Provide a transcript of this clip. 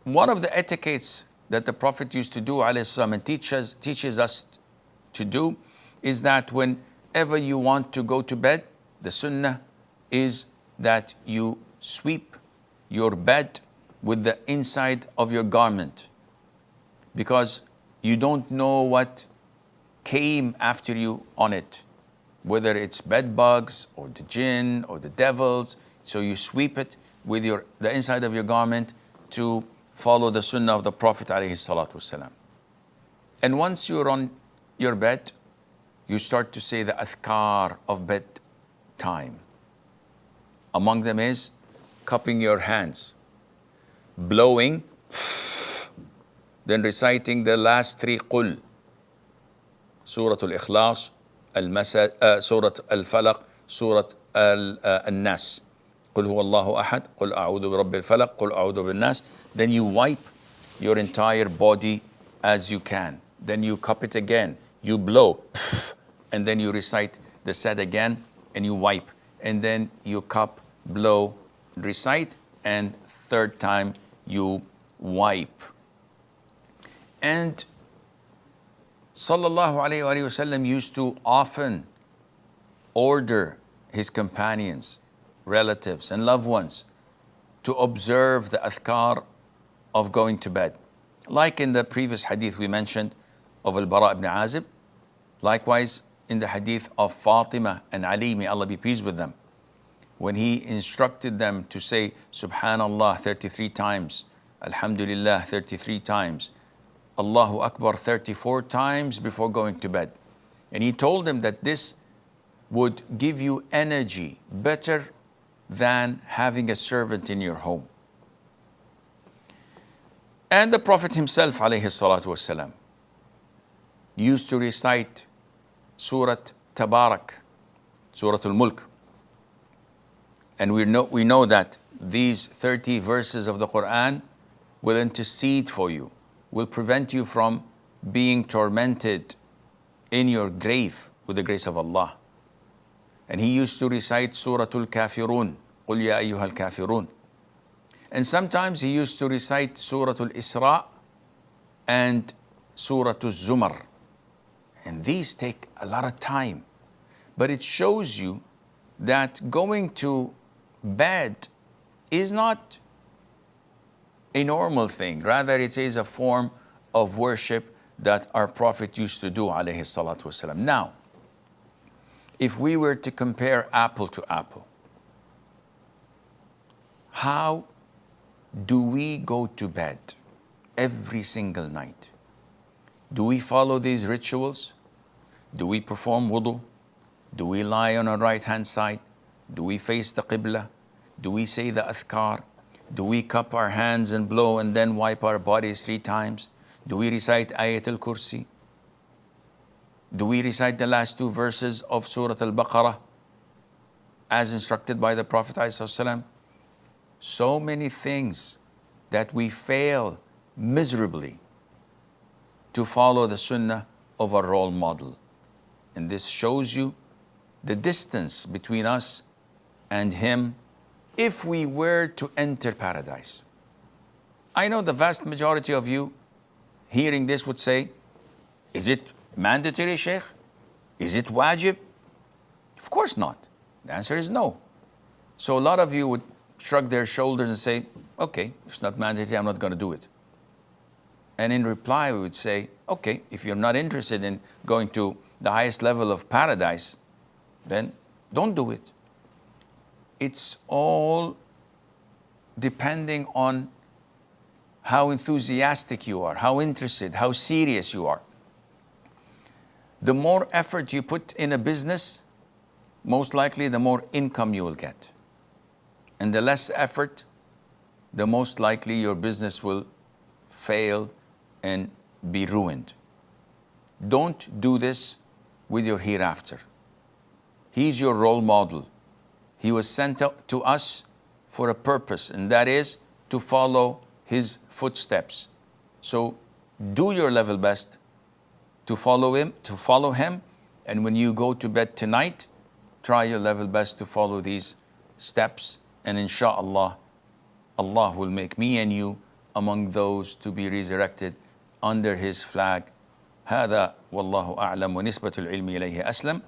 one of the etiquettes that the Prophet used to do, alayhi salam, and teaches us to do, is that whenever you want to go to bed, the sunnah is that you sweep your bed with the inside of your garment, because you don't know what came after you on it, whether it's bed bugs or the jinn or the devils. So you sweep it with the inside of your garment to follow the sunnah of the Prophet alayhi salatu wasalam. And once you're on your bed, you start to say the adkhar of bedtime. Among them is cupping your hands, blowing, then reciting the last three qul. Surah Al-Ikhlas, Surah Al-Falaq, Surah Al-Nas. قل هو الله أحد قل أعوذ برب الفلق قل أعوذ بالناس. Then you wipe your entire body as you can. Then you cup it again, you blow, and then you recite the sad again, and you wipe, and then you cup, blow, recite, and third time you wipe. And Sallallahu Alaihi Wasallam used to often order his companions, relatives, and loved ones to observe the adhkar of going to bed. Like in the previous hadith we mentioned of Al-Bara ibn Azib, likewise in the hadith of Fatima and Ali, may Allah be pleased with them, when he instructed them to say Subhanallah 33 times, Alhamdulillah 33 times, Allahu Akbar 34 times before going to bed. And he told them that this would give you energy better than having a servant in your home. And the Prophet himself, alayhi salatu wasalam, used to recite Surah Tabarak, Surah Al-Mulk. And we know that these 30 verses of the Quran will intercede for you, will prevent you from being tormented in your grave with the grace of Allah. And he used to recite Surah Al-Kafirun, قُلْ يَا أَيُّهَا الْكَافِرُونَ. And sometimes he used to recite Surah Al-Isra and Surah Al-Zumar. And these take a lot of time. But it shows you that going to bed is not a normal thing. Rather, it is a form of worship that our Prophet used to do, alayhi salatu wasalam. Now, if we were to compare apple to apple, how do we go to bed every single night? Do we follow these rituals? Do we perform wudu? Do we lie on our right hand side? Do we face the qibla? Do we say the adhkar? Do we cup our hands and blow and then wipe our bodies 3 times? Do we recite Ayat al-Kursi? Do we recite the last 2 verses of Surah Al-Baqarah as instructed by the Prophet ﷺ? So many things that we fail miserably to follow the sunnah of our role model. And this shows you the distance between us and him if we were to enter paradise. I know the vast majority of you hearing this would say, is it mandatory, Sheikh? Is it wajib? Of course not. The answer is no. So a lot of you would shrug their shoulders and say, okay, if it's not mandatory, I'm not going to do it. And in reply, we would say, okay, if you're not interested in going to the highest level of paradise, then don't do it. It's all depending on how enthusiastic you are, how interested, how serious you are. The more effort you put in a business, most likely the more income you will get. And the less effort, the most likely your business will fail and be ruined. Don't do this with your hereafter. He's your role model. He was sent to us for a purpose, and that is to follow his footsteps. So do your level best to follow him, and when you go to bed tonight, try your level best to follow these steps, and inshallah, Allah will make me and you among those to be resurrected under his flag. هذا والله أعلم ونسبة العلم إليه أسلم.